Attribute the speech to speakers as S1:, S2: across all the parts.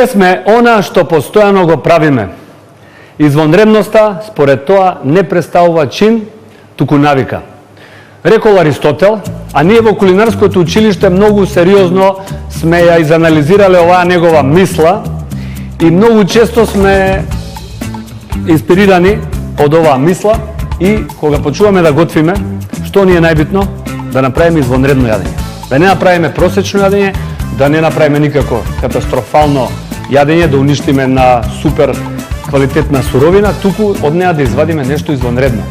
S1: Ние сме она што постојано го правиме. Извонредноста, според тоа, не представува чин, туку навика. Рекол Аристотел, а ние во кулинарското училиште многу сериозно сме ја изанализирале оваа негова мисла и многу често сме инспирирани од оваа мисла и кога почуваме да готвиме, што ни е најбитно? Да направиме извонредно јадење. Да не направиме просечно јадење, да не направиме никако катастрофално јадење, да уништиме на супер квалитетна суровина, туку од неа да извадиме нешто извонредно.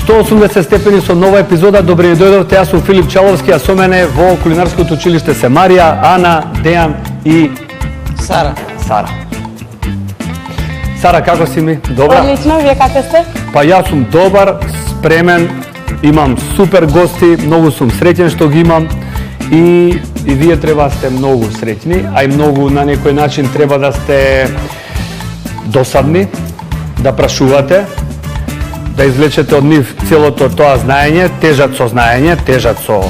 S1: 180 степени со нова епизода. Добре ви дојдовте, јас сум Филип Чаловски, а со мене во кулинарското училиште се Марија, Ана, Дејан и
S2: Сара.
S1: Сара, како си ми? Добра?
S2: Одлично, вие како сте?
S1: Па јас сум добар, спремен, имам супер гости, многу сум среќен што ги имам и вие треба да сте многу среќни, а и многу на некој начин треба да сте досадни, да прашувате, да извлечете од нив целото тоа знаење, тежат со знаење, тежат со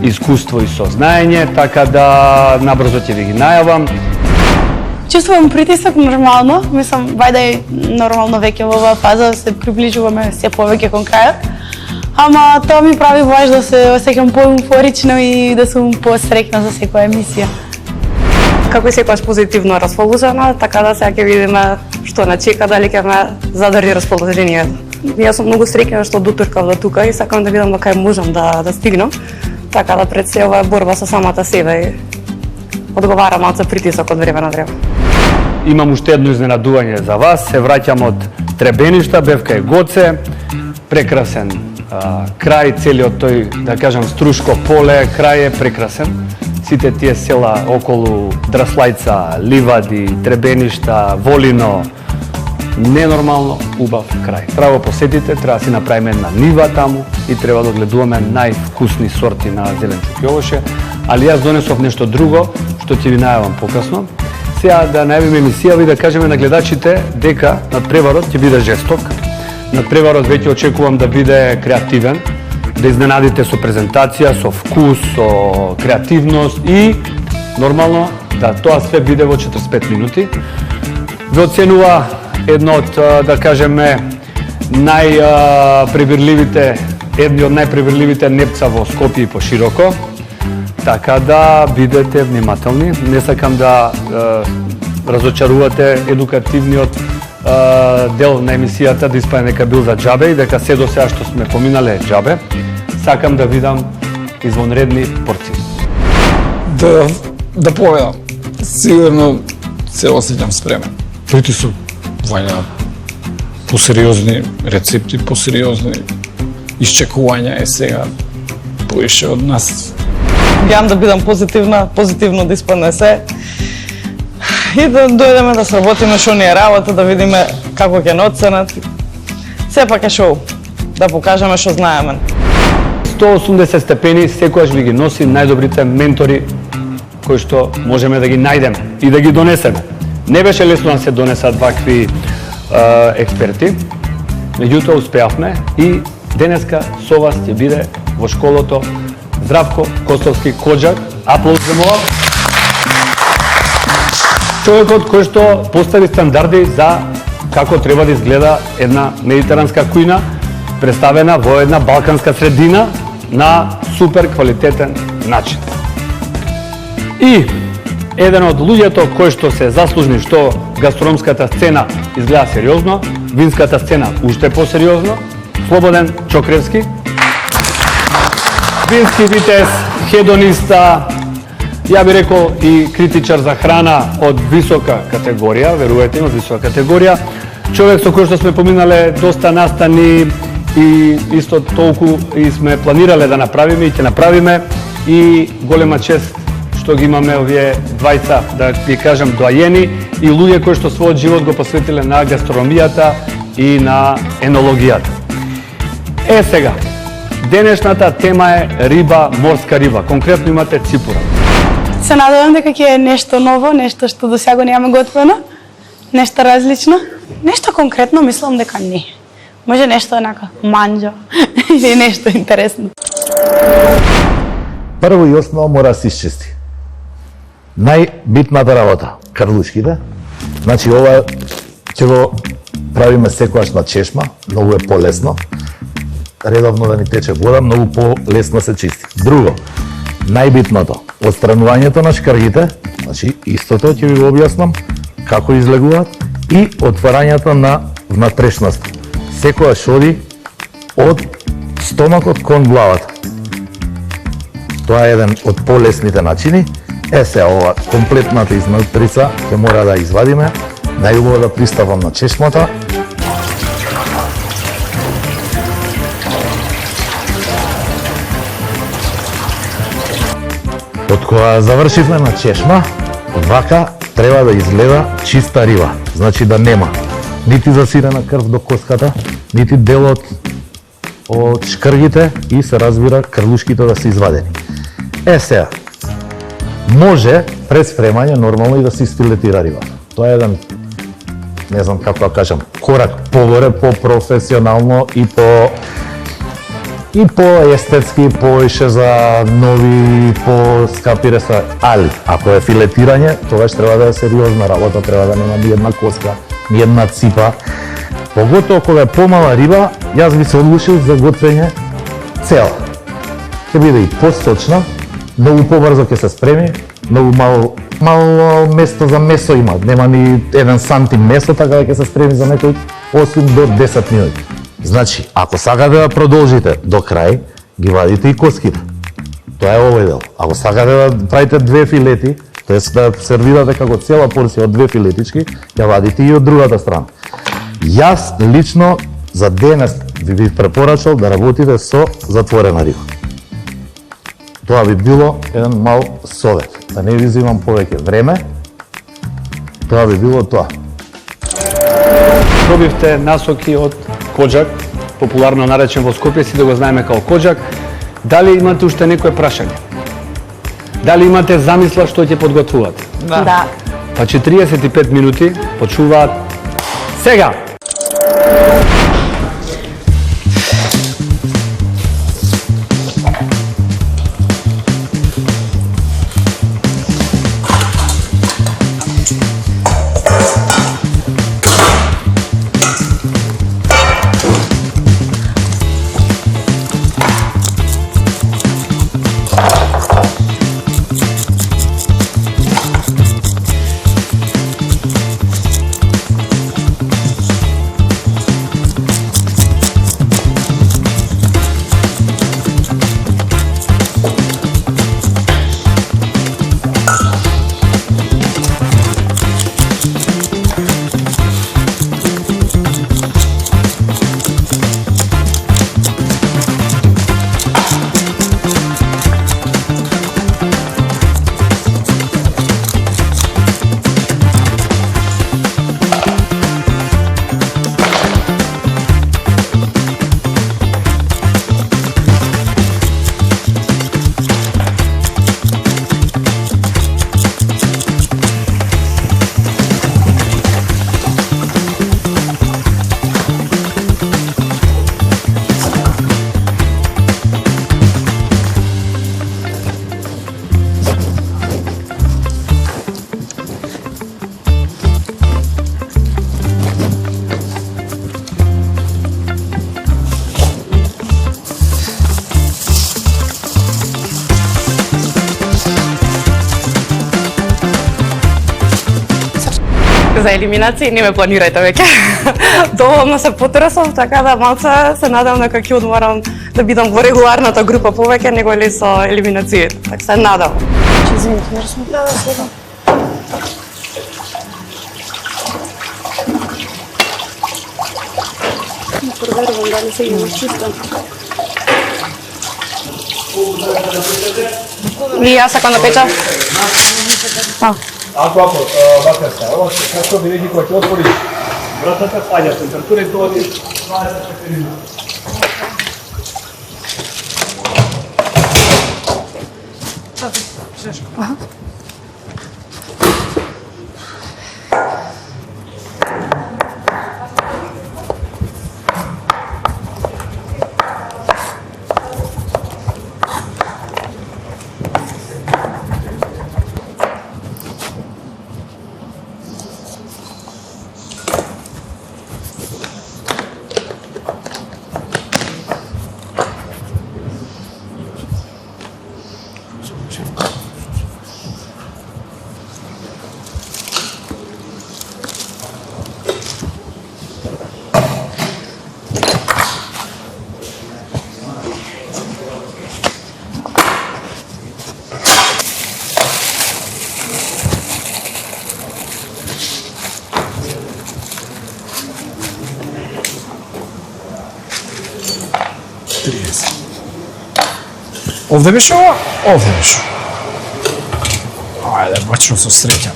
S1: искуство и со знаење, така да набрзо ќе ви ги најавам.
S2: Чувствувам притисок нормално, мислам, вајде нормално веќе во оваа фаза се приближуваме се повеќе кон крајот. Ама тоа ми прави баш да се осеќам поеуфорично и да сум посрекна за секоја емисија.
S3: Како и секојаш позитивно расположена, така да сега ќе видиме што не чека, дали ќе ме задржи расположението. Јас сум многу среќна што дотуркав до тука и сакам да видам кај можам да стигнам. Така да пред се ова е борба со самата себе и одговарам малку за притисок од време на време.
S1: Имам уште едно изненадување за вас. Се враќам од Требеништа, бев кај Гоце, прекрасен крај, целиот тој, да кажам, Струшко поле, крај е прекрасен. Сите тие села околу Драслајца, Ливади, Требеништа, Волино, ненормално убав крај. Треба да посетите, треба да си направиме една нива таму и треба да гледуваме највкусни сорти на зеленчук и овоше, али јас донесов нешто друго што ќе ви најавам покасно. Сега да најавиме емисија и да кажеме на гледачите дека надпреварот ќе биде жесток. Надпреварот веќе очекувам да биде креативен, да изненадите со презентација, со вкус, со креативност и нормално да тоа све биде во 45 минути. Ве оценува едно од, да кажеме, едни од најпревирливите непца во Скопје и пошироко. Така да бидете внимателни. Не сакам да разочарувате едукативниот дел на емисијата, да испаде нека бил за џабе и дека се до сега што сме поминале џабе. Сакам да видам извонредни порции.
S4: Да поведам. Сигурно се осеќам спремен. Притисок, вајда посериозни рецепти, посериозни исчекувања е сега поише од нас.
S5: Геам да бидам позитивно да испадне се и да дојдеме да сработиме што ни е работа, да видиме како ќе не оценат. Сепак е шоу, да покажеме што знаеме.
S1: 180 степени секојаш ви ги носи најдобрите ментори кои што можеме да ги најдеме и да ги донесеме. Не беше лесно да се донесат вакви експерти, меѓутоа успеавме и денеска со вас ќе биде во школото Здравко Костовски Коџак. Аплауз за мова. Човекот кој што постави стандарди за како треба да изгледа една медитеранска кујна, представена во една балканска средина на супер квалитетен начин. И еден од луѓето кои што се заслужни што гастрономската сцена изгледа сериозно, винската сцена уште посериозно, Слободен Чокревски, вински витез, хедониста, ја би рекол и критичар за храна од висока категорија, верувате ми, од висока категорија, човек со кој што сме поминале доста настани и исто толку и сме планирале да направиме и ќе направиме и голема чест што ги имаме овие двајца, да ви кажам, доајени и луѓе кои што својот живот го посветиле на гастрономијата и на енологијата. Сега, денешната тема е риба, морска риба. Конкретно имате ципура.
S2: Се надевам дека ќе е нешто ново, нешто што до сега немаме готвено, нешто различно. Нешто конкретно мислам дека не. Може нешто еднака манџа или нешто интересно.
S6: Прво и основно мора да се исчисти. Најбитната работа, карлушките. Значи ова ќе го правиме секогаш на чешма, многу е полесно. Редовно да ни тече вода, многу полесно се чисти. Друго, најбитното, отстранувањето на шкргите, значи истото ќе ви го објаснам како излегуваат, и отварањето на внатрешноста. Секогаш оди од стомакот кон главата. Тоа е еден од полесните начини. Сега ова комплетната изнатрица ќе мора да извадиме. Најубаво да пристапам на чешмата. Од кога завршивме на чешма, вака треба да изгледа чиста риба. Значи да нема нити засирена крв до коската, нити делот од шкргите и се разбира крлушките да се извадени. Сега, може пред спремање нормално и да се изфилетира риба. Тоа е еден, не знам како да кажам, корак погоре, по-професионално и по-естетски, повеќе за нови, по-скапи ресторани. Али, ако е филетирање, тогаш треба да е сериозна работа, треба да нема ни една коска, ни една ципа. Поготово кога е помала риба, јас би се одлучил за готвење цела. Ќе биде и посочна, многу побрзо ќе се спреми, многу мало место за месо има, нема ни 1 сантим месо, така да ќе се спреми за некој 8 до 10 минути. Значи, ако сакате да продолжите до крај, ги вадите и коските. Тоа е овој дел. Ако сакате да правите 2 филети, тоест да сервирате како цела порција од 2 филетички, ја вадите и од другата страна. Јас лично за денес ви препорачал да работите со затворена риба. Тоа би било еден мал совет. Да не ви земам повеќе време, тоа би било тоа.
S1: Пробивте насоки од коџак, популарно наречен во Скопје, си да го знаеме као коџак. Дали имате уште некое прашање? Дали имате замисла што ќе подготвувате?
S2: Да.
S1: Па 45 минути почуваат сега.
S3: За елиминација не ме планирајте веќе. Доволно се потресов, така да малце се надам дека ќе одморам да бидам во регуларната група повеќе него ли со елиминацијата. Така се надам.
S2: Извините, не сме да следам. Не проверувам дали се има чисто.
S3: И јас сакам да печам.
S1: Ако, вака ова како бидејќи кога ќе отвориш вратата, паѓа температура и тоа е 20 степени.
S4: Овде беше ова? Овде беше. Ајде, бачно со среќа.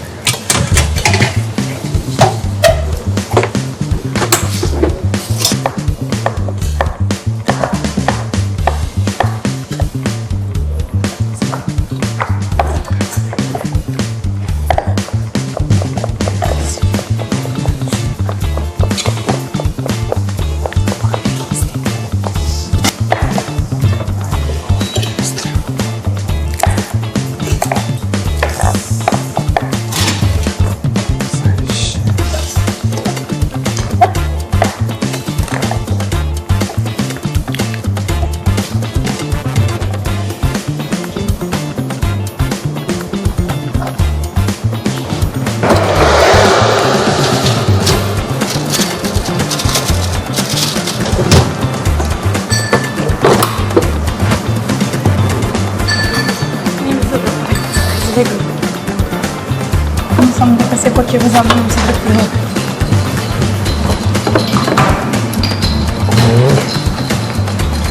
S2: Мислам дека секој ќе го забавам се пред прилог.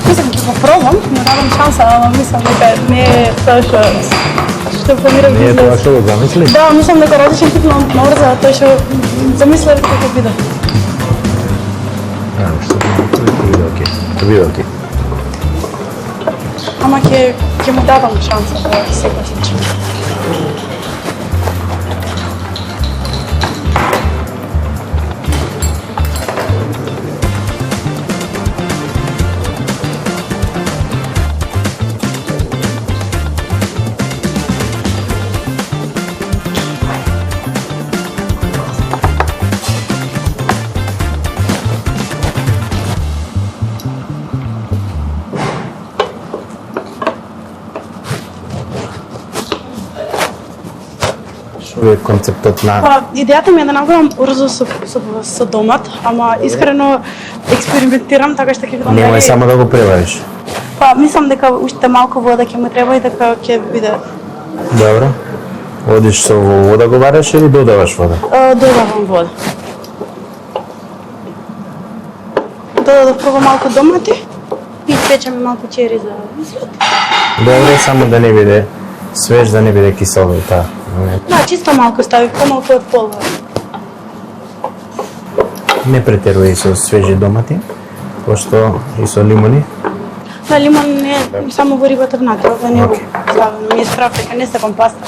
S2: Мислам ќе го пробам, но давам шанса, ама мислам дека не е тоа што планирам
S6: Не е тоа
S2: бизнес.
S6: што го замисли?
S2: Да, мислам дека различен тип на одмор за тоа што замислев дека ќе биде.
S6: Ќе биде окей.
S2: Ама ќе му давам шанса во секој случај.
S6: Што е концептот на...
S2: Па, идејата ми е да направам орзо со домат, ама искрено експериментирам, така што ќе видам
S6: Немој
S2: дали-
S6: само да го превариш.
S2: Па, мислам дека уште малку вода ќе му треба и дека ќе биде.
S6: Добро. Одиш со вода го вариш или додаваш вода?
S2: Додавам вода. Додадов прво малку домати и печеме малку чери за излет.
S6: Добро, само да не биде свеж, да не биде кисело и таа.
S2: Да, чисто малку стави, помалку од пола.
S6: Не претерувај со свежи домати, пошто и со лимони.
S2: Да, лимон не е само во рибата внатре, ова не го ставам. Ми е страв дека не сакам паста.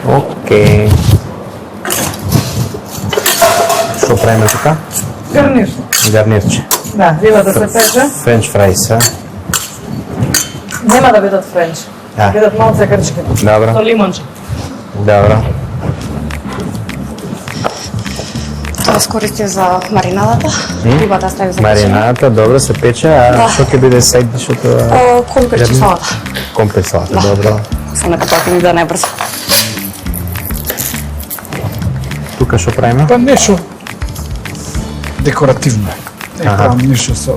S6: Океј. Што правиме тука?
S5: Гарнир.
S6: Гарнирче.
S5: Да, рибата се пече.
S6: Френч фрајса.
S5: Нема да бидат френч.
S6: Да.
S5: Бидат малце крчки.
S6: Добро.
S5: Со лимонче.
S6: Добро.
S3: Тоа скористив за маринадата. Рибата стави за
S6: Марината, добро се пече, а
S3: Да.
S6: што ќе биде сајдишот?
S3: компирче салата.
S6: Компет салата, добро.
S3: Само нека тоа ќе ми да најбрзо.
S6: Тука што правиме?
S4: Па нешто декоративно. Не
S6: Аха.
S4: правам ништо со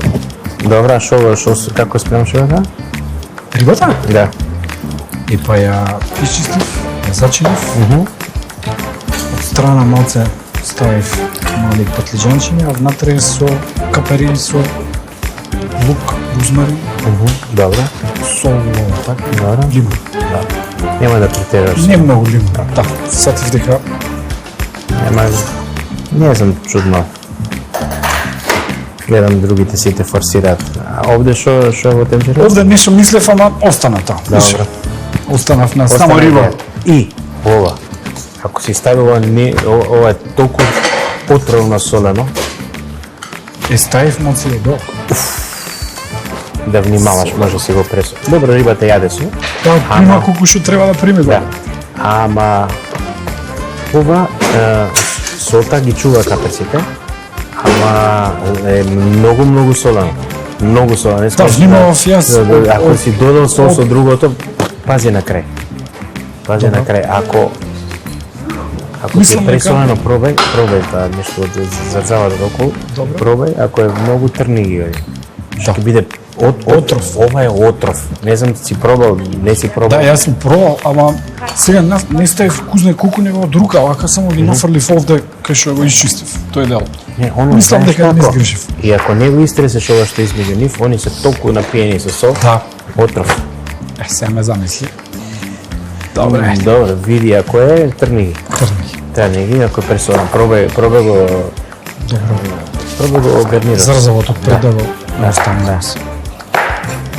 S6: Добро, а како спремаш рибата?
S4: рибата.
S6: Да.
S4: И па ја исчистив, ја зачинив. Од страна малце ставив мали патлиџанчиња, а внатре со капери, со лук, рузмарин,
S6: Добро.
S4: сол, така,
S6: Добро.
S4: лимон.
S6: Нема да претераш.
S4: Не многу лимон. Да, сатив дека
S6: Нема. Не знам чудно. Гледам другите сите форсираат. А овде што е во температура?
S4: овде нешто мислев, ама остана тоа.
S6: Добро.
S4: Останав на само
S6: Остана
S4: риба.
S6: идеја. И ова. Ако си ставила ова е толку отровно солено,
S4: Ставив малце долу.
S6: да внимаваш, може да си го пресо. Добро, рибата јаде се.
S4: Да, прима колку што треба да приме.
S6: Да. Ама ова солта ги чува каперсите, ама е многу солено. Многу солено. Не скажеш
S4: внимавав јас.
S6: Ако си додал сол со другото, пази на крај. Пази на крај. Ако ти
S4: Мислам
S6: е
S4: дека-
S6: пресолено, пробај таа нешто од зрзавата околу.
S4: Добро.
S6: Пробај, ако е многу трни ги оди. Што ќе биде
S4: Отров.
S6: Ова е отров. Не знам си пробал, не си пробал.
S4: Да, јас сум пробал, ама сега не ставив кузне куку, него од рука, вака само ги нафрлив овде кај што го исчистив. Тој дел.
S6: Не, оно
S4: Мислам
S6: знаеш
S4: дека не
S6: како?
S4: сгрешив.
S6: И ако не го истресеш ова што измеѓу нив, они се толку напиени со сол.
S4: Да.
S7: Отров.
S4: Сега ме замисли. Добре.
S7: Добре, види ако е, трни ги. Трни ги, ако е персонал. Пробај го гарнираш.
S4: Зрзавото пред да го оставам.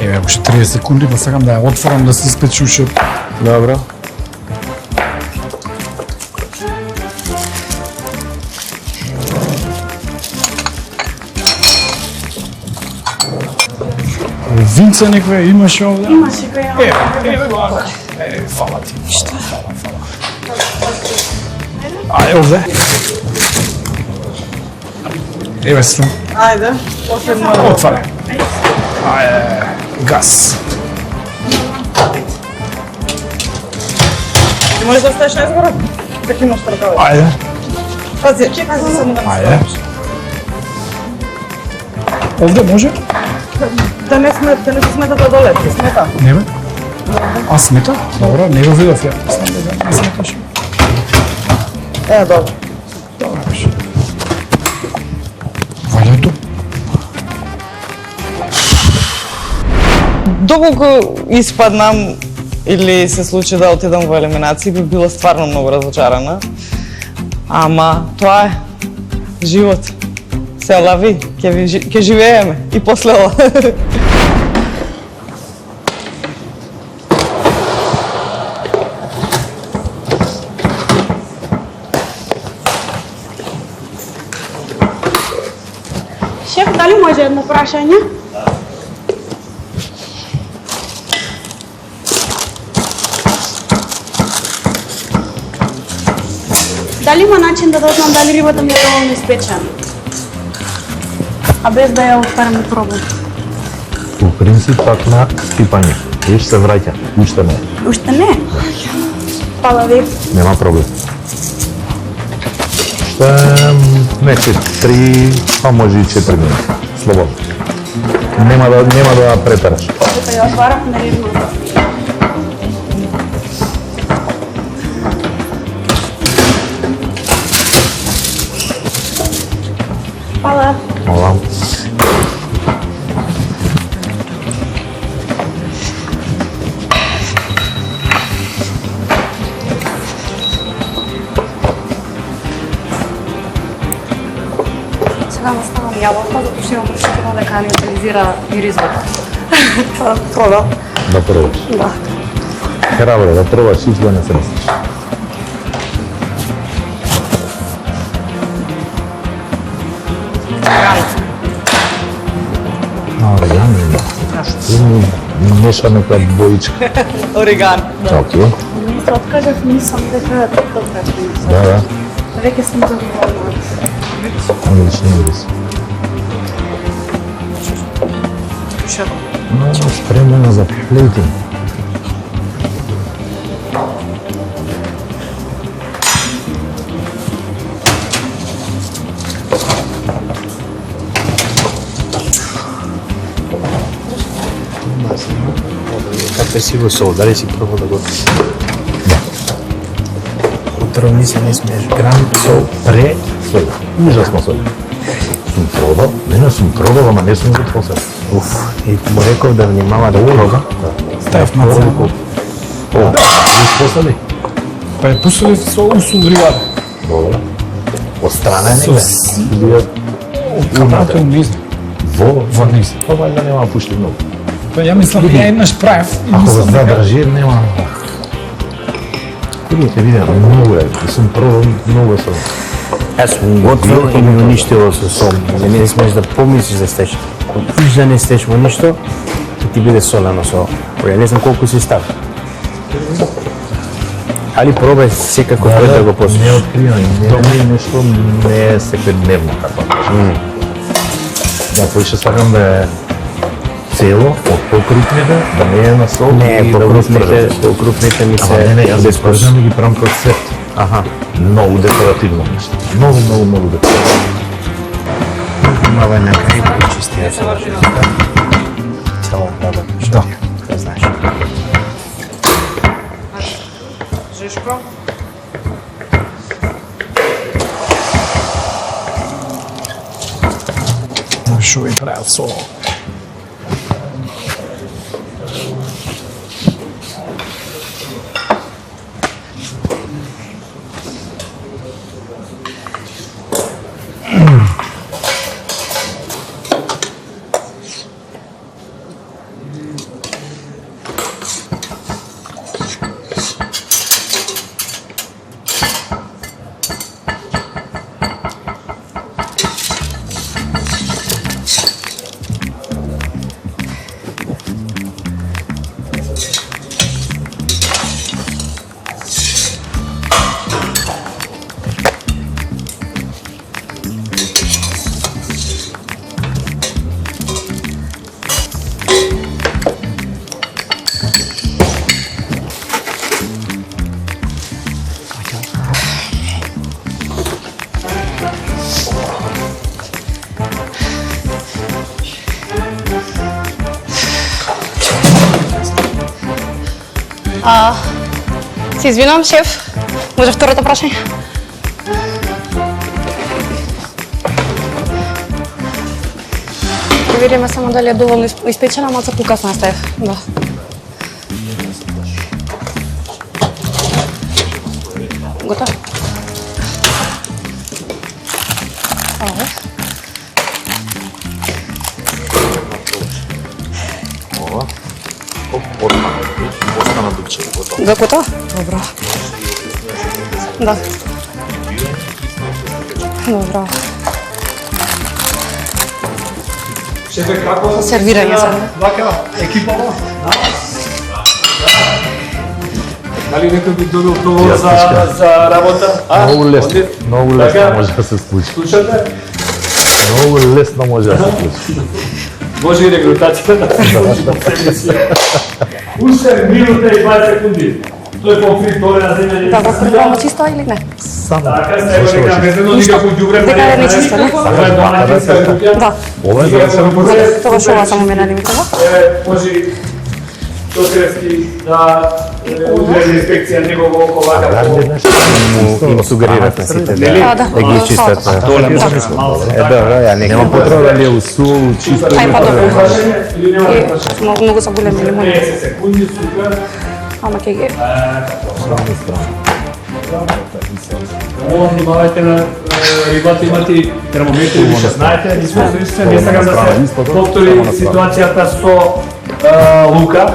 S4: Еве, уште 30 секунди, па сакам да ја отворам да се испечи уште.
S7: Добро.
S4: Винца некоја имаше овде?
S2: Имаше која.
S4: Еве го. Фала ти. Фала. Ајде овде. Еве слам.
S5: Ајде, последно.
S4: Отварај. Ајде, газ.
S5: Ти можеш да оставиш најзгоре? Да имаш рукава.
S4: Ајде.
S5: Пази, само да
S4: Ајде. Овде може?
S5: Да не се смета да долети, смета.
S4: Нема? А смета? Добро, не го видов ја. Знам дека не сметаш.
S5: Добро.
S4: Добро беше. Валјато.
S5: Доколку испаднам или се случи да отидам во елиминација, би била стварно многу разочарана. Ама тоа е живот. Се лави, ќе живееме и после ова.
S2: Шеф, дали може едно прашање? Дали има начин да дознам дали рибата ми е доволно испечена? А без да ја отварам и пробам.
S6: По принцип пак на скипање. Виж се враќа, уште не.
S2: Уште не? Фала ви.
S6: Нема проблем. Уште нeke 3, па може и 4 минути. Слободно. Нема да претераш.
S2: Ето ја отварам на рибно. Фала.
S6: Ова.
S3: Сега наставам јаболка, затоа што имам прочитано дека не утилизира иризот. Проба.
S6: Да пробаш.
S3: Да.
S6: Храбро, да пробаш и да не се мислиш. Орегано има. Меша нека боичка.
S5: Ореган.
S6: Окей.
S2: Не се откажав, мислам дека е добра.
S6: Да.
S2: Веќе сум задоволна.
S6: Одлично мирис. Спремена за плейтинг.
S7: Како си го сол, дали си пробал да го... Отровни се не смееш.
S6: Грам сол сол. Ужасно сол. Сум пробал, сум пробал, ама не сум го посел.
S7: Уф, и му реков да внимава да проба.
S4: Ставив маца.
S6: О, испосели?
S4: Па ја пустили со усул рибата.
S6: Добро. Од страна е негде?
S4: Капрато низ. Во низ.
S6: Па вајда нема да пушти многу.
S4: Па ја мислам, ја еднаш правев и
S6: Ако го
S4: мислам дека
S6: задржи, нема... Видите, многу е. Сум пробал, многу е солно.
S7: Јас сум готвил и ми уништило со сол. Не смееш да помислиш да стеш. Уж да не стеш во ништо, ќе ти биде солено со... Ја не знам колку си став. Али пробај секако пред да го посиш.
S6: Не откривам, не нешто не е секојдневно, како да кажам. Ја поише сакам да е цело, од покрупните, да не е на сол
S7: Не,
S6: и да го спржам.
S7: покрупните ми
S6: Ама
S7: се...
S6: не, јас го спржам и ги правам како цвет.
S7: Аха.
S6: Многу декоративно нешто. Многу декоративно.
S7: Мава на крај почистија се. Цело баба.
S4: Да.
S7: Да знаеш.
S5: Жешко.
S4: Шо ви прават соло.
S3: Се извинувам, шеф. Може второто прашање? Ќе видиме само дали е доволно испечена, малку покасно ставив. Да. Готов?
S6: Остана дупче, готово.
S3: Да, готов? Добро. Да. Добро.
S1: Шефе, како
S3: Сервирање сега.
S1: вака екипава? Дали некој би добил договор за работа?
S6: Многу лесно може да се случи.
S1: Слушате?
S6: Многу лесно може да се случи.
S1: Може и регрутацијата да се случи по себе си. Уште минута и 20 секунди. Тој конфликт доле на земја.
S3: Да го прибрamo чисто или не?
S6: Само.
S1: Така, сега дека безбедно никако ѓубре.
S3: Дека е нечисто, не? Да.
S6: Ова е за
S3: Тоа шо само мене не ми кажа.
S1: Може Токрески да удрежи инспекција негово око вака.
S7: Им сугерират на сите да ги чистат.
S1: Доле може
S7: Добро, ја нека.
S6: Нема потреба дали е усул, чисто.
S3: Ај па добро.
S1: или нема
S3: Многу са големи лимони.
S1: 50 секунди, супер.
S3: Ама ќе ги...
S1: Ово внимавајте на рибата, имате термометри, више знаете, не сакам да се повтори ситуацијата со лука,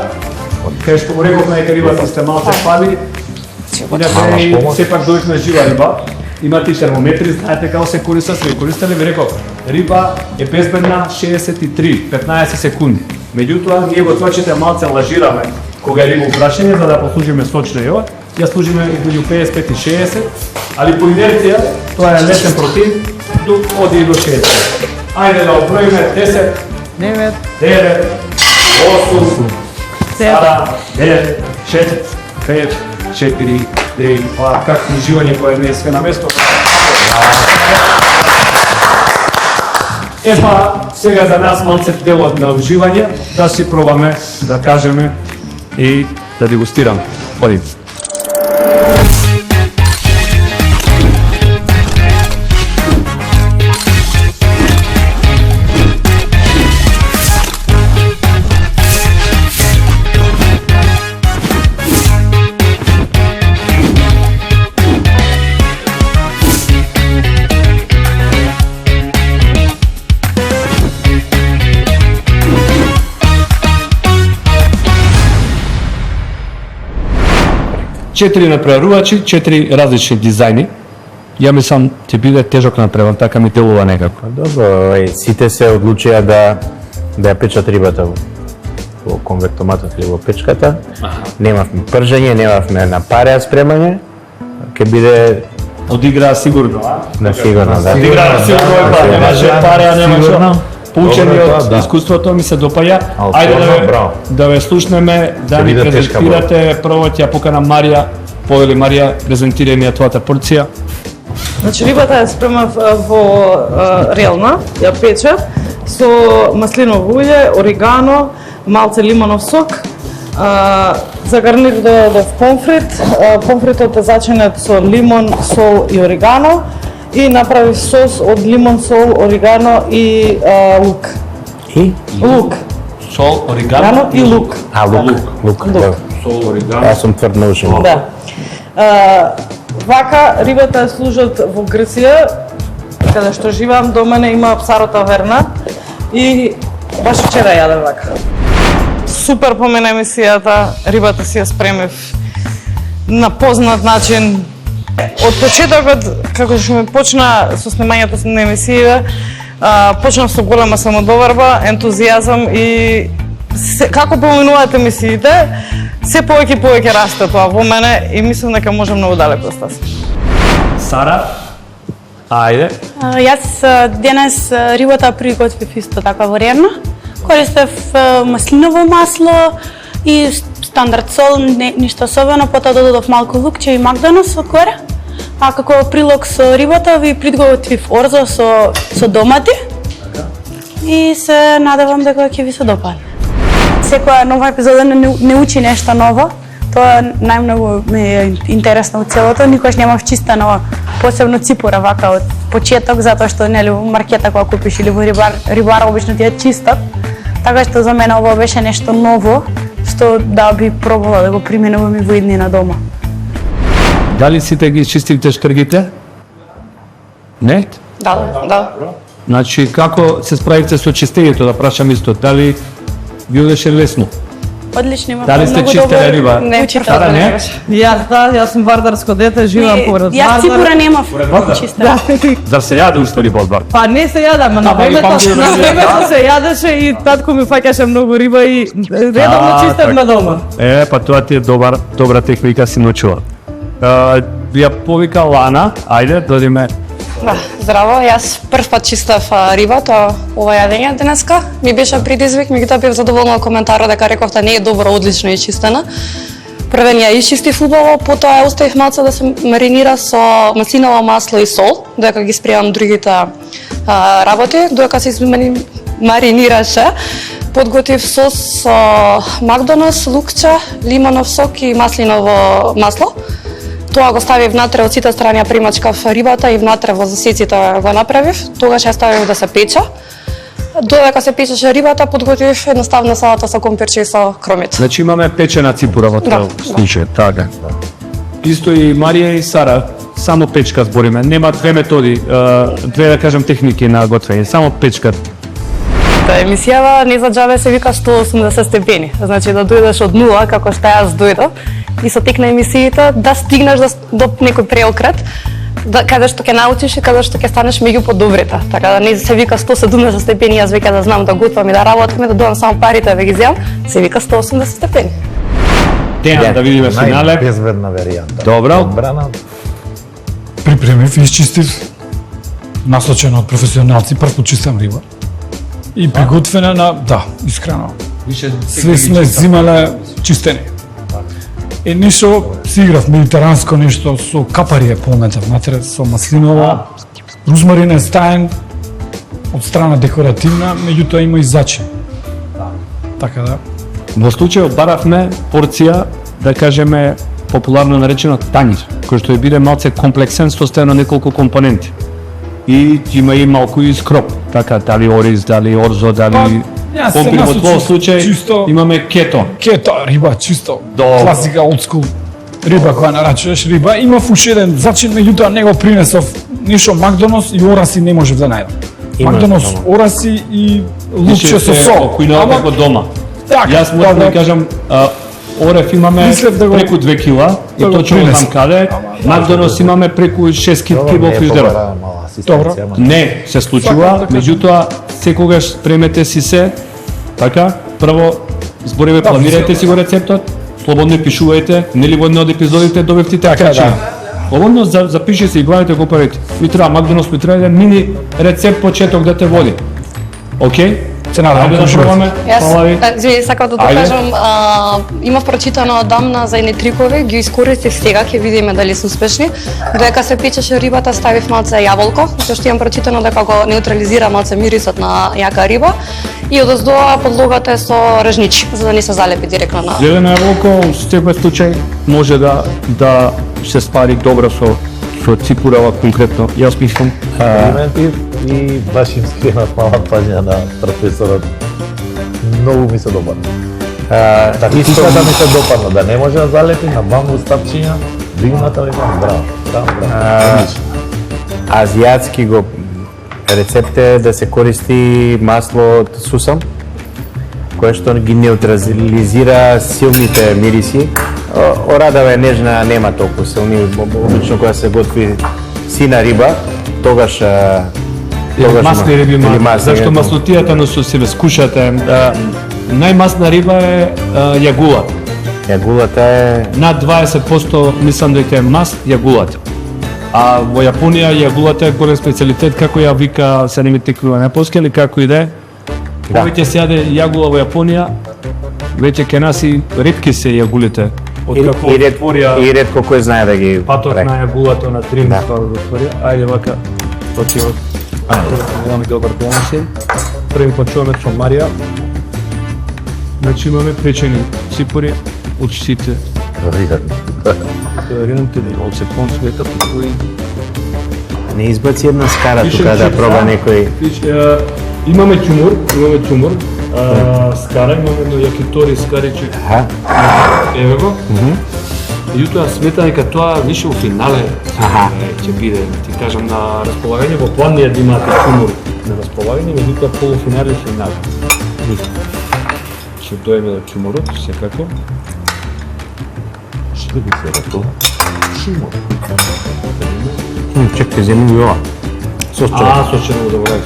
S1: кај што го рековме дека рибата сте малце фали, инака и сепак дојшна жива риба, имате и термометри, знаете како се користат, се користале, ви реков, риба е безбедна 63-15 секунди. Меѓутоа, ние го точите малце лажираме кога е риба упрашање, за да послужиме сочно јова, ја служиме измеѓу 55 и 60, али по инерција, тоа е лесен протеин, оди и до 60. Ајде да оброиме 10,
S5: 9,
S1: 9, 8, 7, 9, 6, 5, 4, 3, како уживање кое не е све на место. Епа, сега за нас малце делот на уживање, да си пробаме, да кажеме и да дегустираме. Оди. Четири направувачи, 4 различни дизајни. Ја мислам ќе биде тежок направен, така ми делува некако.
S7: Добро, сите се одлучија да ја печат рибата во конвертоматот или во печката. Немавме пржење, немавме на пареа спремање. Ќе биде
S1: Одигра сигурно,
S7: на сигурно, да.
S1: Одигра сигурно, немаше пареа, немаше. Поучени од искуството ми се допаја. Ајде да ве слушнеме, да ни презентирате, прво ќе ја поканам Марија. Повели Марија, презентирај ми ја твојата порција.
S5: Значи рибата ја спремав во релна, ја печев со маслиново улје, орегано, малце лимонов сок, за гарнир додадов помфрит. Помфритот е зачинет со лимон, сол и орегано и направив сос од лимон, сол, орегано и лук.
S7: И?
S5: Лук.
S1: Сол, орегано
S5: И лук.
S7: Лук.
S1: Сол, орегано.
S7: Јас сум тврд научен.
S5: Да. Вака рибата ја служат во Грција, каде што живеам, до мене има Псаро таверна и баш вчера јадев вака. Супер по мене емисијата, рибата си ја спремив на познат начин. Од почетокот, како што ми почна со снимањето на емисија, почнав со голема самодоварба, ентузијазам и како поминуваат емисиите, се повеќе и повеќе расте тоа во мене и мислам дека можам многу далеко да стасам.
S1: Сара, ајде.
S2: Јас денес рибата приготвив исто така во рерна. Користев маслиново масло и стандард сол, ништо особено, потоа додадов малку лукче и магданос од горе. А како прилог со рибата ви приготвив орзо со домати. И се надевам дека ќе ви се допадне. Секоја нова епизода не учи нешто ново, Тоа најмногу ми е интересно од целото, никош немав чистено посебно ципура вака од почеток, затоа што нели во маркета кога купиш или во рибар обично ти е чисток. Така што за мене ова беше нешто ново, што да би пробала да го применувам и во иднина дома.
S1: Дали сите ги чистивте штргите? Не?
S3: Да.
S1: Значи, како се справивте со чистењето, да прашам исто, дали ви одеше лесно?
S2: Одлично, имам
S1: Дали сте
S2: многу
S1: чистеле
S2: добар
S1: риба?
S3: Не,
S2: учител.
S3: преферно
S1: не?
S3: не беше.
S5: Јас сум вардарско дете, живеам поред
S2: Јас ципура немав чистена.
S1: Зар се јаде уште риба од бар?
S5: Па не се јаде, ама на времето се јадеше и татко ми фаќаше многу риба и редовно чистев на дома.
S1: Па тоа ти е добра техника си научила. Ви ја повика Лана, ајде, додиме.
S3: Да, здраво, јас прв пат чистев риба, тоа ова јадење денеска. Ми беше предизвик, меѓутоа бев задоволна од коментарот дека рековте не е добро, одлично е чистена. Првен ја изчистив убаво, потоа ја оставив малце да се маринира со маслиново масло и сол, додека ги спреам другите работи, додека се маринираше. Подготвив сос со макдонос, лукче, лимонов сок и маслиново масло. Тоа го ставив внатре од сите страни, ја примачкав рибата и внатре во засеците го направив. Тогаш ја ставив да се пече. Додека се печеше рибата, подготвив едноставна салата со компирче и со кромит.
S1: Значи имаме печена ципура во тоа случај, така. Исто и Марија и Сара, само печка збориме, нема две методи, две да кажам техники на готвење, само печка.
S3: Емисијава не за џабе се вика 180 степени. Значи да дојдеш од нула, како што јас дојдов, и со тек на емисиите да стигнеш до некој преокрет, каде што ќе научиш и каде што ќе станеш меѓу подобрите. Така да не се вика 170 степени, јас веќе да знам да готвам и да работам и да дојдам само парите да ги земам, се вика 180 степени.
S1: Дејан, да видиме финале.
S6: Безбедна варијанта.
S1: Добро.
S6: Одбрана.
S4: Припремив и изчистив, насочено од професионалци, прв пат чистам риба. И приготвена на, да, искрено. Све сме зимале чистени. И нешто си играв медитеранско нешто со капари е помета внатре, со маслиново, рузмарин е стаен од страна декоративна, меѓутоа има и зачин. Така да.
S1: Во случајот баравме порција, да кажеме, популарно наречено тањир, кој што е биде малце комплексен, состојан од неколку компоненти. И има и малку и скроп, така, дали ориз, дали орзо, дали
S4: Јас се
S1: компир. Во
S4: насочив
S1: твој случај
S4: чисто-
S1: имаме кето.
S4: Кето, риба, чисто,
S1: Добро.
S4: класика, old school. Риба која нарачуваш риба, имав уште еден зачин, меѓутоа не го принесов ништо Макдонос и ораси не можев да најдам. Макдонос, ораси и лукче со сол.
S1: Кујнава како дома.
S4: така,
S1: Јас можам да
S4: добро.
S1: ви кажам, орев имаме
S4: Мислев да го-
S1: преку 2 кила, и
S4: да го
S1: точно знам
S4: принесам.
S1: каде. Макдонос имаме преку 6 килки во фрижерот.
S4: Добро.
S1: Не се случува,
S4: Така.
S1: меѓутоа секогаш спремете си се, така, прво збориме, планирајте си го рецептот, слободно пишувајте, нели во една од епизодите добивте така,
S4: да.
S1: слободно запиши се и гледате го правите. Ми треба Макдонос, ми треба еден мини рецепт почеток да те води. Океј?
S4: Се надевам,
S1: Ајде да
S4: кажувате.
S1: пробаме. Фала ви.
S3: Јас, извини, сакам да
S1: Ајде.
S3: кажам, имав прочитано одамна за едни трикови, ги искористив сега, ќе видиме дали се успешни. Додека се печеше рибата, ставив малце јаболко, затоа што имам прочитано дека го неутрализира малце мирисот на јака риба, и одоздоа подлогата е со режничи, за да не се залепи директно на...
S1: Зелено јаболко, во секој случај може да се спари добро со ципурава конкретно. Јас мислам,
S6: Комплименти и баш им скренав мала паžnја на професорот. Многу ми се допадна. Тактиката ми се допадна, да не може да залепи на бамбу стапчиња, дигната викам браво, браво.
S7: Азиатски го рецепт е да се користи масло од сусам, кое што ги неутрализира силните мириси. Орадава е нежна, нема толку силни, обично кога се готви сина риба, тогаш
S1: масни риби,
S7: или
S1: зашто
S7: ето.
S1: маслотијата на се скушате. Најмасна риба е јагула.
S7: Јагулата е
S1: Над 20% мислам дека е мас јагулата. А во Јапонија јагулата е голем специјалитет, како ја вика се неми текува на полски или како и да е. Повеќе се јаде јагула во Јапонија, веќе ке нас и ретки се јагулите. Откако отворија
S7: и ретко кој знае да ги
S1: патот
S7: прави.
S1: на јагулата на Трин тоа го отворија. Ајде вака, почивот. Имаме добар доносен. Први почуваме со Марија. Значи имаме печени ципури од сите
S6: Толерирате ли оцепон света по кој
S7: Не избаци една скара тука да проба некој.
S1: Имаме ќумур, скара, имаме едно јакитори скариче.
S7: Аха.
S1: Еве го. Меѓутоа сметам дека тоа више у финале ќе биде, ти кажам, на располагање, во план е да имате ќумур на располагање, меѓутоа полуфинале и финале. Ќе дојме до ќумурот, секако.
S6: што би се рекол? Шумор.
S7: Чекај, земи ми ова. Сосче.
S1: Сосче го заборавив.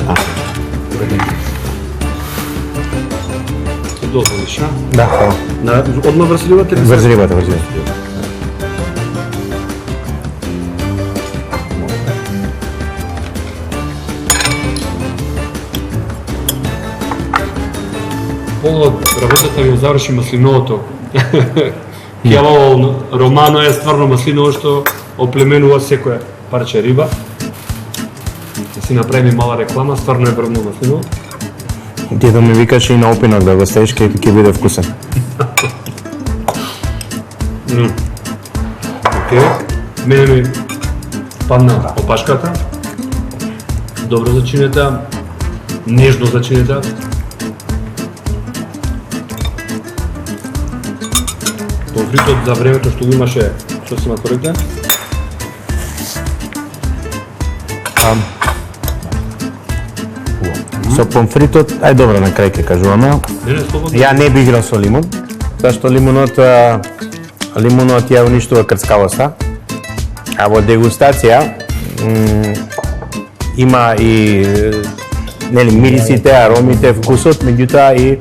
S1: Ќе дозволиш, а?
S7: Да, хвала.
S1: Одма врз рибата или?
S7: Врз рибата.
S1: Полот работата ја заврши маслиновото. Кјавало романо е стварно маслиново што оплеменува секоја парче риба. Ќе си направи мала реклама, стварно е врвно маслиново.
S7: Дедо ми викаше и на опинок да го ставиш ќе биде вкусен.
S1: Океј, мене ми падна опашката. Добро зачинета, нежно зачинета. Помфритот за времето што го имаше, што си коректен?
S7: Со помфритот, ај добро на крај ќе кажуваме.
S1: Не, слободно.
S7: Ја не би играл со лимун, зашто лимунот ја уништува крцкавоста. А во дегустација има и мирисите, аромите, вкусот, меѓутоа и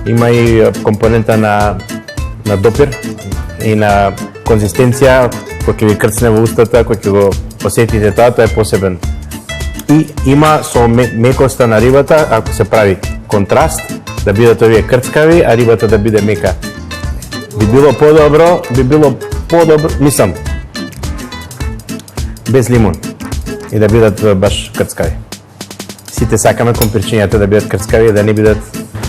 S7: има и компонента на допир и на конзистенција, кој ќе ви крцне во устата, кој ќе го осетите тоа е посебен. И има со мекоста на рибата, ако се прави контраст, да бидат овие крцкави, а рибата да биде мека. Би било подобро, мислам, без лимун и да бидат баш крцкави. Сите сакаме компирчињата да бидат крцкави и да не бидат.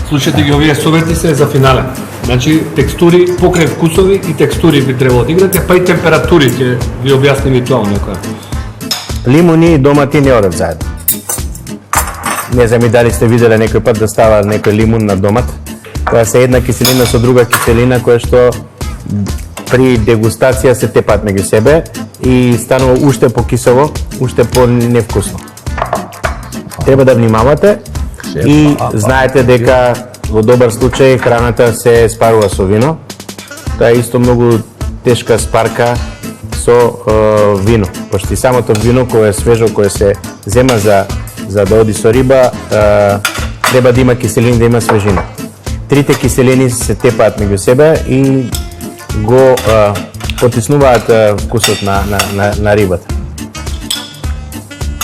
S1: Слушате ги овие совети се за финале. Значи, текстури, покрај вкусови и текстури би требало да играте, па и температури ќе ви објасним и тоа некоја.
S7: Лимуни и домати не одат заедно. Не знам и дали сте виделе некој пат да става некој лимун на домат. Тоа се една киселина со друга киселина која што при дегустација се тепат меѓу себе и станува уште покисово, уште по-невкусно. Треба да внимавате и знаете дека во добар случај храната се спарува со вино. Тоа е исто многу тешка спарка со вино, пошто и самото вино кое е свежо, кое се зема за да оди со риба, треба да има киселини, да има свежина. Трите киселини се тепаат меѓу себе и го потиснуваат вкусот на рибата.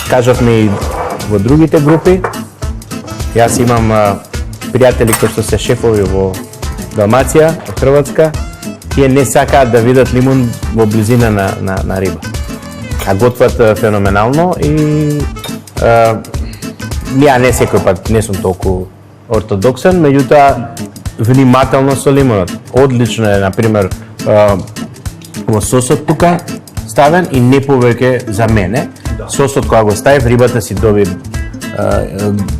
S7: Кажавме и во другите групи, јас имам пријатели кои што се шефови во Далмација, во Хрватска, тие не сакаат да видат лимун во близина на риба. А готват феноменално и ја не секој пат не сум толку ортодоксен, меѓутоа внимателно со лимунот. Одлично е, например, во сосот тука ставен и не повеќе за мене. Сосот кога го ставив, рибата си доби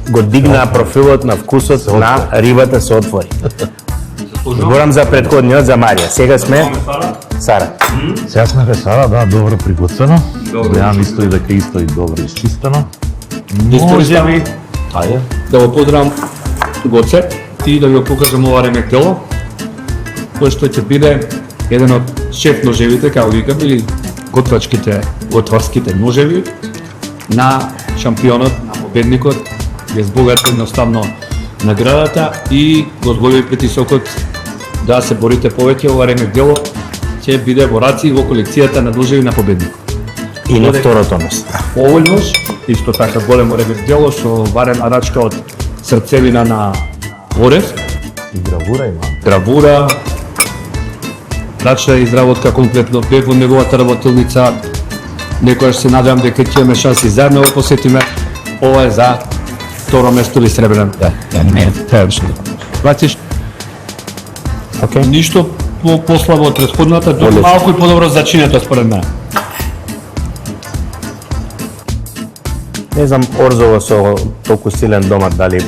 S7: го дигна профилот на вкусот на рибата се отвори. Зборам за претходниот, за Марија. Сега сме Сара.
S6: Сега сме Сара, да, добро приготвено. Гледам исто и дека исто и добро изчистено.
S1: Може ми
S6: Ајде.
S1: да го поздравам Гоце и да ви го покажам ова ремектело, кој што ќе биде еден од шеф ножевите, како викам, или готварските ножеви на шампионот, на победникот. Ја збогате едноставно наградата и го зголеми притисокот да се борите повеќе. Ова ремектело ќе биде во раци во колекцијата на ножеви на победникот.
S7: И на второто место.
S1: Овој нож, исто така големо ремектело со варен арачка од срцевина на орев,
S6: И гравура има.
S1: гравура, рачна изработка комплетно, бев во неговата работилница. Некојаш се надевам дека ќе имаме шанси заедно да посетиме. Ова е за второ место или сребрен.
S6: Не,
S1: Братиш,
S7: Океј.
S1: ништо послабо од претходната, дури малку и подобро зачинето според мене.
S7: Не знам орзово со толку силен домат дали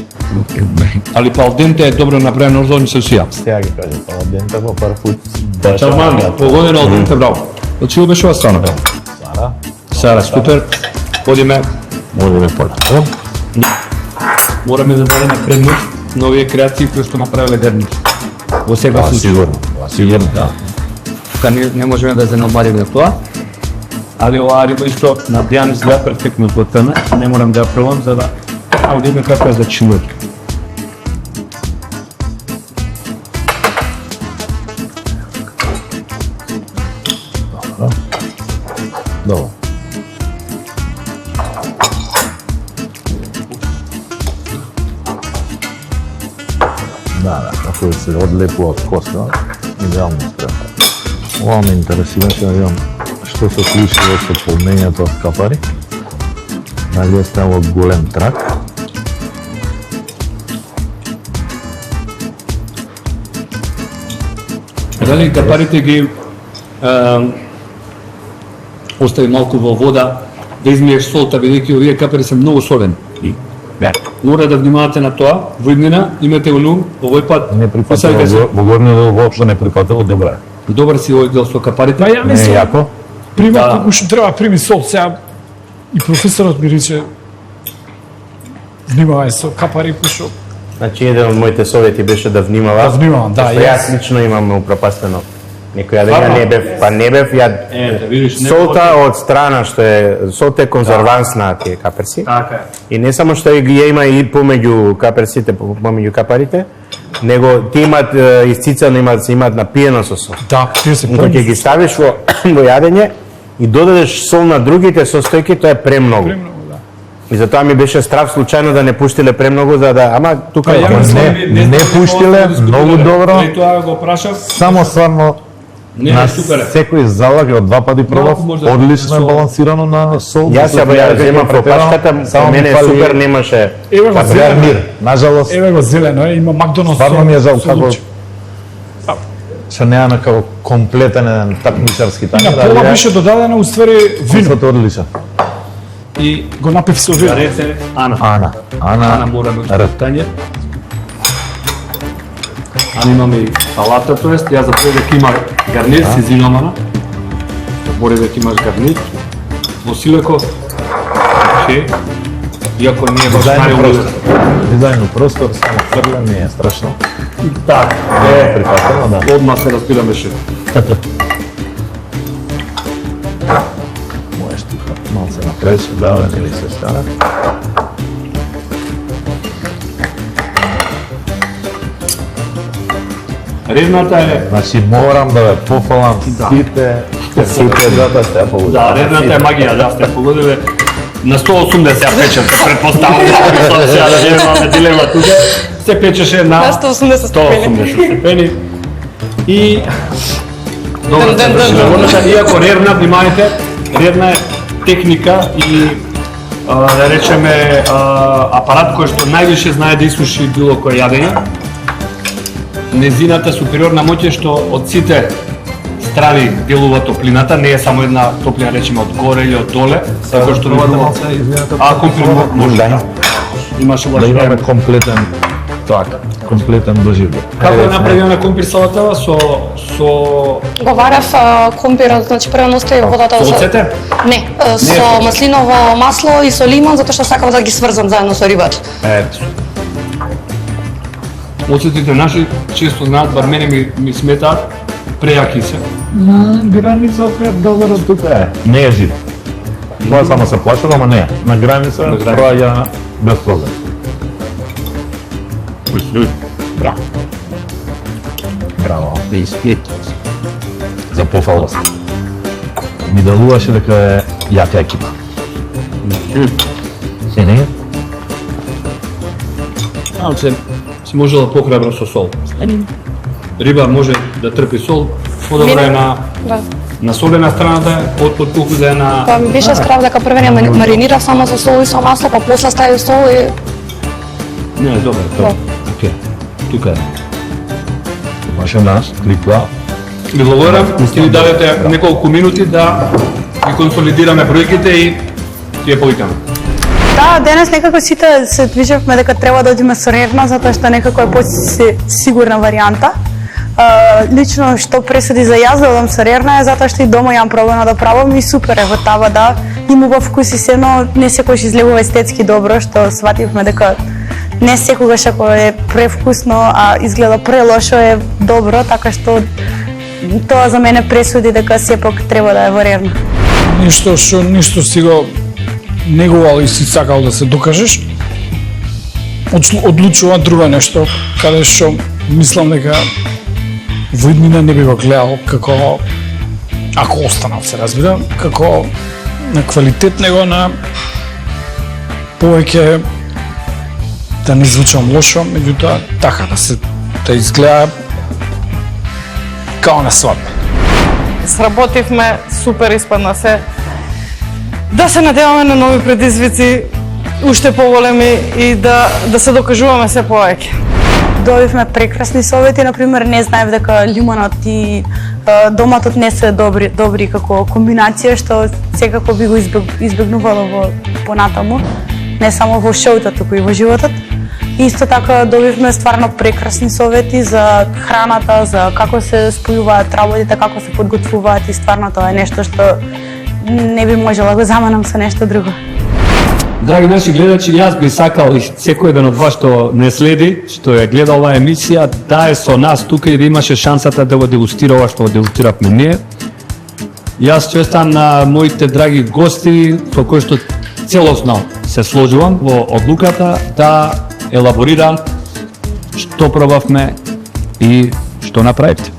S1: Али па алденте е добро направен орзо, ми се сија.
S7: сега ги кажа, па дента по прв пут
S1: Чалманга, погодено алденте, браво. Очи беше ова страна, браво. Сара, супер. Одиме,
S7: можеме полека.
S1: мораме да дадеме предност на овие креации кои што направиле Грнич. Во сега случај.
S7: Сигурно, сигурно.
S1: Да. Тука не можеме да занемариме тоа. Али оваа риба исто на Дијан изгледа перфектно готвена. Не морам да ја пробам за да видиме како е за чилот.
S7: Добро. Да, како се одлепува од коста, идеално спрема. Ова ме интересира, ќе да видам што се случило со полнењето од капари. Дали е ставало голем трак.
S1: Дали капарите ги остави малку во вода, да измиеш солта, бидејќи овие капари се многу солени. Мора да внимавате на тоа, во иднина имате улум, овој пат
S6: Не прифатило, во горниот дел воопшто не прифатило, добре.
S1: добар си овој дел со капарите.
S4: Па ја
S6: Не е
S4: мислам,
S6: јако.
S4: примат
S1: Да.
S4: како што треба прими сол, сега и професорот ми рече внимавај со капари пушо.
S7: Значи еден од моите совети беше да внимавам.
S4: Да внимавам, да,
S7: Зашто
S4: јас.
S7: Јас лично имам упропастено. Некој јадења
S1: Стварно?
S7: не бев, па не бев,
S1: Ете, видиш, не
S7: солта од страна што е, солта е конзерванс на тие каперси.
S1: Така е.
S7: И не само што ги ја има и помеѓу каперсите, помеѓу капарите, него ти имаат исцицано, имаат напиено со сол.
S4: Да, тие се
S7: Кога ќе ги ставиш во јадење и додадеш сол на другите состојки, тоа е премногу.
S4: премногу, да.
S7: И затоа ми беше страв случајно да не пуштиле премногу, за да, ама тука
S4: Па ја мислам,
S6: не пуштиле, многу добро.
S1: И тоа го прашав.
S6: Само стварно
S1: Не,
S6: на
S1: супер е.
S6: секој залак од два пати пробав,
S1: Малку може да
S6: одлично е
S1: со-
S6: балансирано на сол.
S7: Јас ја ја земам по пачката, за мене е супер, немаше.
S4: Еве го зелено.
S6: Мир, нажалост,
S4: Еве го зелено, има Макдоналдс.
S6: стварно ми е жал
S4: со
S6: како
S4: луч.
S6: се неаме како комплетен еден такмичарски
S4: И на
S6: танер.
S4: пола беше додадено уствари вино.
S6: Виното одлично.
S1: И
S4: Го напив со вино.
S1: рете Ана.
S6: Ана
S1: Ана мора да
S6: Ред.
S1: питање. Ана имаме и салата, тоест ја за пред дека има гарнир, се извинувам Ана. Збори дека имаш гарнир. Во силеко. Окей. Иако не е баш
S6: Дизајн
S1: најулесен.
S6: простор. Дизајн простор, само фрлен, не е страшно.
S1: Така,
S6: Прифатено, да.
S1: одма се разбираме ше.
S6: Можеш тука малце напред, да, или се стара.
S1: Редната е,
S6: Значи морам да ве пофалам сите затоа сте ја
S1: да,
S6: погодили.
S1: редната е магија, да сте погодиле. На 180 ја печат, предпоставувам, сега да немаме дилема тука. Се печеше на
S3: На 180 степени.
S1: 180 степени. И добро се
S3: Ден,
S1: врши
S3: ден, ден.
S1: работата, иако рерна, внимавајте, рерна е техника и да речеме апарат кој што највише знае да исуши било кој јадење. Незината супериорна моќ е што од сите страни делува топлината, не е само една топлина, речеме од горе или од доле, како што
S6: Пробате
S1: делува.
S6: малце, извинете,
S1: Компир може.
S7: Да.
S1: Имаше
S6: да
S1: лаш
S6: имаме
S1: време.
S6: комплетен комплетен доживле.
S1: Како е направена компир салатава со
S3: Го варев компирот, значи прво остави водата
S1: со оцете?
S3: Не, со маслиново масло и со лимон, затоа што сакам да ги сврзам заедно со рибата.
S1: Оцетите наши често знаат, бар мене ми сметаат прејаки се.
S6: На граница е добро тука е. Не е жив. Тоа само се плашува, ама не. На граница
S1: На граница.
S6: проаѓа без проблем. Браво. Браво. За пофалост. Ми делуваше дека е јака екипа. Се не е?
S1: Се може да похрабро со сол. Риба може да трпи сол, подобро е
S3: Да.
S1: на солена страната, отколку да е на
S3: Па ми беше страв дека прве не маринирав само со сол и со масло, па после ставив сол и
S1: Не, добро, тоа.
S6: Окей.
S1: Тука е.
S6: Баше наш, кликва.
S1: Ви благодарам, ќе ни дадете неколку минути да ги консолидираме бројките и ќе ја повикаме.
S2: Да, денес некако сите се движевме дека треба да одиме со Рерна, затоа што некако е сигурна варијанта. Лично што пресуди за јас да одам со Рерна е затоа што и дома имам проблема да правам и супер е во тава да има убав вкус и се, но не секогаш излегува естетски добро, што свативме дека не секогаш ако е превкусно, а изгледа прелошо е добро, така што тоа за мене пресуди дека сепак треба да е во Рерна.
S4: Нешто што ништо си го негувал и си сакал да се докажеш, одлучува друго нешто, каде што мислам дека во иднина не би го гледал како, ако останав се разбира, како на квалитет, него на повеќе, да не звучам лошо, меѓутоа така да изгледа као на свадба.
S5: Сработивме, супер испадна се. Да се надеваме на нови предизвици, уште поголеми и да се докажуваме се повеќе.
S2: Добивме прекрасни совети, например, не знаев дека лимонот и доматот не се добри како комбинација, што секако би го избегнувало во понатаму, не само во шоуто, туку и во животот. Исто така добивме стварно прекрасни совети за храната, за како се спојуваат работите, како се подготвуваат и стварно тоа е нешто што не би можела да го заменам со нешто друго.
S1: Драги наши гледачи, јас би сакал и секој еден од вас што не следи, што ја гледа оваа емисија, да е со нас тука и да имаше шансата да го дегустира ова што го дегустиравме ние. Јас честам на моите драги гости, со кои што целосно се сложувам во одлуката да елаборирам што пробавме и што направивте.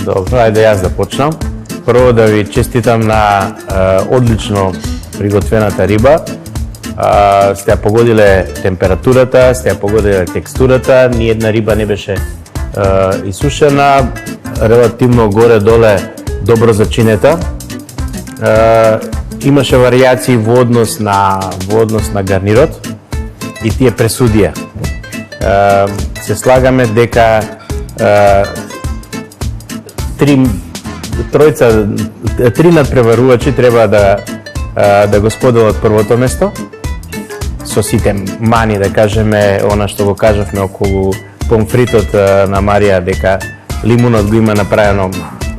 S7: Добро, ајде јас да почнам. Прво да ви честитам на одлично приготвената риба. Сте ја погодиле температурата, сте ја погодиле текстурата, ни една риба не беше исушена, релативно горе-доле добро зачинета. Имаше варијации во однос на гарнирот и тие пресудија. Се слагаме дека три надпреварувачи треба да го споделат првото место со сите мани, да кажеме, она што го кажавме околу помфритот на Марија, дека лимунот го има направено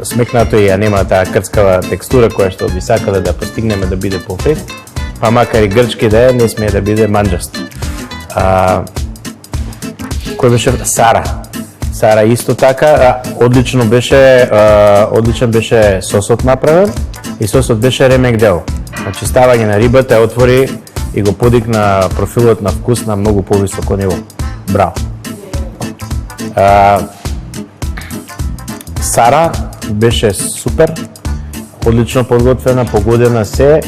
S7: смекнато и ја нема таа крцкава текстура која што би сакале да постигнеме да биде помфрит, па макар и грчки да е, не смее да биде манџаст. Кој беше? Сара исто така, одличен беше сосот направен и сосот беше ремек дел. Значи ставање на рибата ја отвори и го подигна профилот на вкус на многу повисоко ниво. Браво. Сара беше супер, одлично подготвена, погодена се.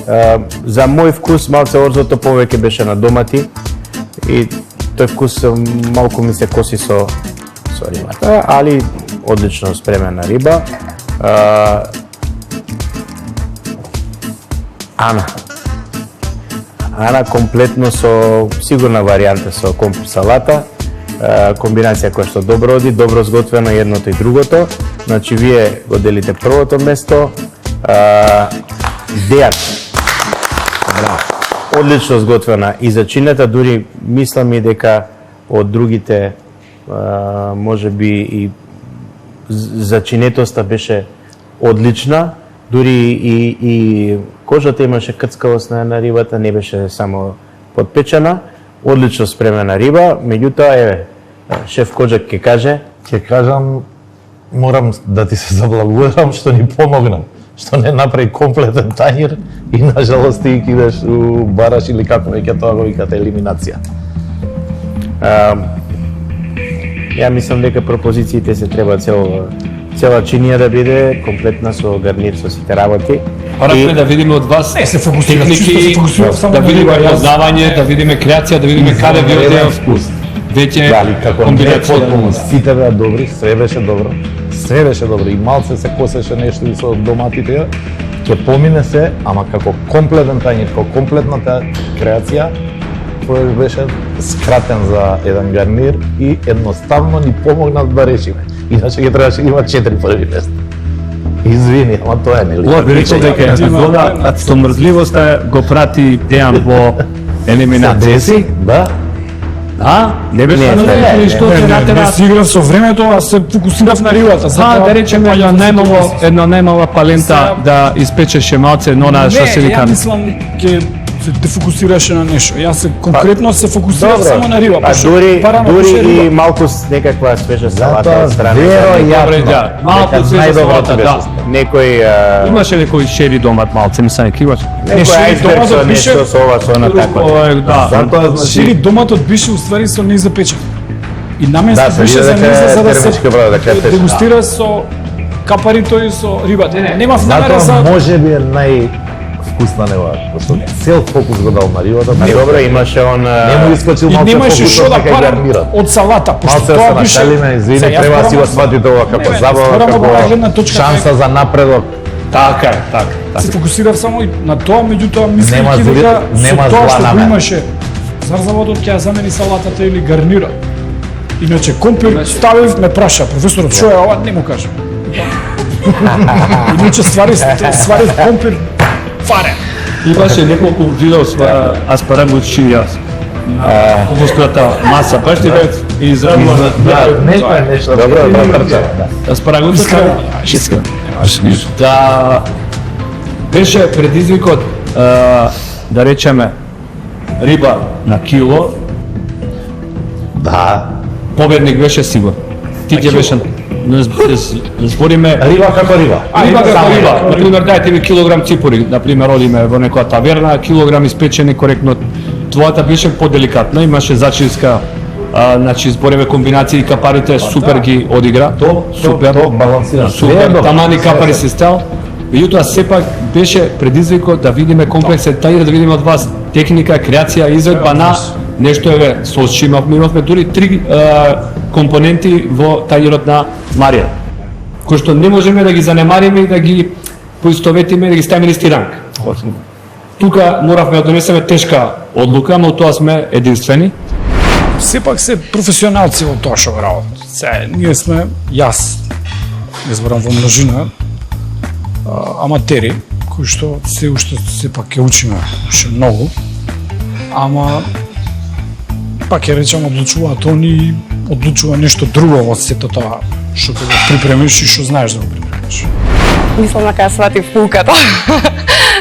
S7: За мој вкус малце орзото повеќе беше на домати и тој вкус малку ми се коси со рибата, али одлично спремена риба. Ана комплетно со сигурна варијанта со салата, комбинација која што добро оди, добро сготвено едното и другото. Значи вие го делите првото место. Дејат. Браво. Одлично сготвена и зачинета, дури мислам и дека од другите може би и зачинетоста беше одлична, дури и кожата имаше крцкавост на рибата, не беше само подпечена, одлично спремена риба, меѓутоа шеф Коџак ќе каже.
S6: Ќе кажам, морам да ти се заблагодарам што ни помогнам, што не направи комплетен тањир и на жалост ти кидеш у бараш или како веќе тоа го викате елиминација.
S7: Ја мислам дека пропозициите се треба цела чинија да биде комплетна со гарнир, со сите работи.
S1: Параме да видиме од вас техники, да видиме познавање, да видиме креација, да видиме каде ви одеа вкус. Веќе комбинација.
S6: Сите беа добри, све беше добро. Све беше добро и малце се косеше нешто и со доматите. Ќе помине се, ама како комплетен тањир, како комплетната креација, тој беше скратен за еден гарнир и едноставно ни помогна да решиме. Иначе ги требаше да има 4 први места. Извини, ама тоа е нели.
S1: Ова би речел дека епизода со мрзливоста го прати Дејан во елиминацији.
S6: Да.
S1: А? Не беше на што се натера.
S4: Не си играв со времето, а се фокусирав на рибата.
S1: Да речеме една најмала палента да испечеше малце, но на што се
S4: Не,
S1: вика.
S4: ја мислам ќе се дефокусираше на нешто. Јас се конкретно се фокусирав само на риба.
S7: А дури
S4: беше
S7: и
S4: риба.
S7: малку некаква свежа салата од страна.
S1: Добре, да. Малку свежа салата, да.
S7: Некој
S1: Имаше некои шери домат малце, мислам не криваш.
S7: некој ајсберг
S4: доматот
S7: со
S4: беше-
S7: нешто со ова со она така.
S1: Да.
S6: Затоа
S4: Шири
S6: значи
S4: доматот беше уствари со неизапечен. И наменски
S6: Да, се
S4: беше
S6: види
S4: за
S6: дека
S4: низа за да се
S6: термички брат, дека е тешко.
S4: дегустира со капарито и со рибата. Немав намера
S6: затоа
S4: за
S6: може би е највкусна нева, пошто цел фокус го дал на рибата.
S7: Ма добро, имаше он
S6: Не му искочил
S4: и
S6: малце
S4: немаше што
S6: фокусот
S4: да
S6: дека ја
S4: парам
S6: гарнира.
S4: од салата, пошто
S6: Малце
S4: тоа
S6: се
S4: беше.
S6: нашалиме, извини,
S4: Сега, јас
S6: треба да си го
S4: барам-
S6: сватите ова како
S4: Не,
S6: забава,
S4: барам од оваа
S6: како
S4: гледна точка,
S6: шанса за напредок.
S1: Така е, така.
S4: Се фокусирав само и на тоа, меѓутоа мислам
S6: Нема
S4: дека
S6: нема
S4: со тоа
S6: зла
S4: што го
S6: намера.
S4: имаше зар заводот ќе ја замени салатата или гарнира. Иначе компир ставив, ме праша професорот што е ова, не му кажам. Иначе сварив компир фаре.
S1: Имаше неколку видео со аспарагус јас. Овоската маса, баш ти бе изравнува
S6: Нешто е нешто. Добро, да трча.
S1: аспарагус. Да беше предизвикот да речеме риба на кило,
S6: Да.
S1: победник беше сигурно. Ти ќе беше збориме
S6: Риба како риба.
S1: риба како
S6: Само
S1: риба. Например, дајте ми килограм ципури, например, одиме во некоја таверна, килограм испечени коректно. Твојата беше поделикатна, имаше зачинска, значи збориме комбинации, капарите супер ги одигра. Супер.
S6: То балансирано.
S1: Супер, тамани капари се стел. Меѓутоа сепак беше предизвикот да видиме комплексен тајер, да видиме од вас техника, креација, изvedба на нешто еве сос имавме дури 3 компоненти во тајерот на Марија, кои што не можеме да ги занемариме и да ги поистоветиме и да ги ставиме на исти ранг. Тука моравме да донесеме тешка одлука, но тоа сме единствени.
S4: Сепак се професионалци во тоа што го работат. Се, ние сме, јас, не зборам во множина, аматери, кои што се уште сепак ќе учиме уште многу, ама пак ќе речам одлучуваат они, одлучува нешто друго во сето тоа што ќе го припремиш и што знаеш да го припремиш.
S3: Мислам дека ја сватив пулката.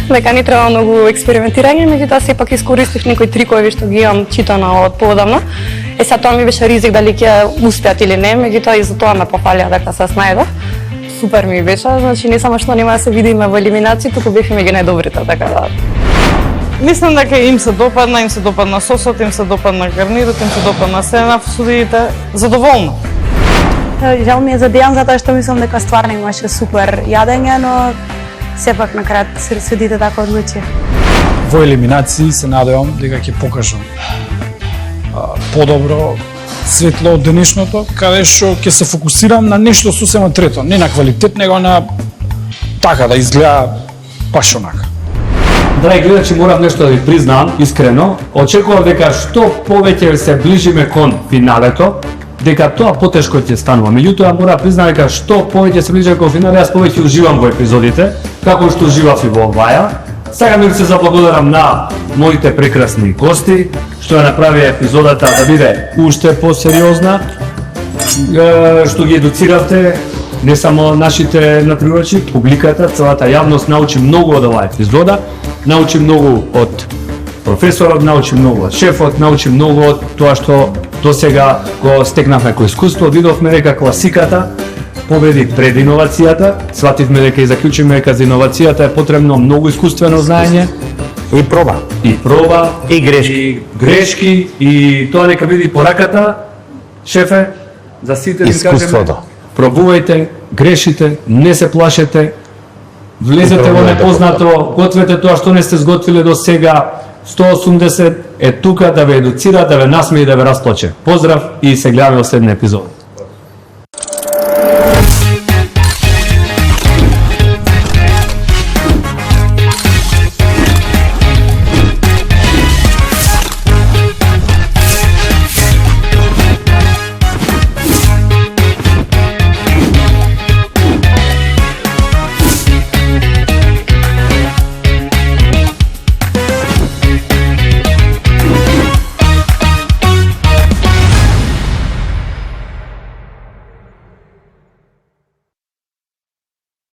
S3: Дека не треба многу експериментирање, меѓутоа сепак искористив некои трикови што ги имам читано од поодамна. Сега тоа ми беше ризик дали ќе успеат или не, меѓутоа и за тоа ме пофалија дека се снајдов. Супер ми беше, значи не само што нема да се видиме во елиминација, туку бевме меѓу најдобрите, така да.
S5: Мислам дека им се допадна сосот, им се допадна гарнирот, им се допадна сена, судиите задоволна.
S2: Жал ми е за Дејан затоа што мислам дека стварно имаше супер јадење, но сепак на крај судите така одлучија.
S4: Во елиминации се надевам дека ќе покажам подобро светло од денешното, каде што ќе се фокусирам на нешто сосема трето, не на квалитет, него на така да изгледа баш онака.
S1: Драги гледачи, морам нешто да ви признаам, искрено. Очекував дека што повеќе се ближиме кон финалето, дека тоа потешко ќе станува. Меѓутоа, мора да признам дека што повеќе се ближиме кон финале, јас повеќе уживам во епизодите, како што уживав и во оваја. Сакам да ви се заблагодарам на моите прекрасни гости, што ја направи епизодата да биде уште посериозна, што ги едуциравте, не само нашите натпреварувачи, публиката, целата јавност научи многу од оваа епизода, научи многу од професорот, научи многу од шефот, научи многу од тоа што досега го стекнавме како искуство. Видовме дека класиката победи пред иновацијата, свативме дека и заклучиме дека за иновацијата е потребно многу искуствено знаење,
S6: И проба.
S1: и грешки и тоа нека биде пораката, шефе, за сите ви кажеме,
S6: Искуството.
S1: пробувајте, грешите, не се плашете, влезете во
S6: пробувајте
S1: непознато, гответе тоа што не сте сготвиле до сега. 180 е тука да ве едуцира, да ве насмее и да ве расплаче. Поздрав и се гледаме во следна епизода.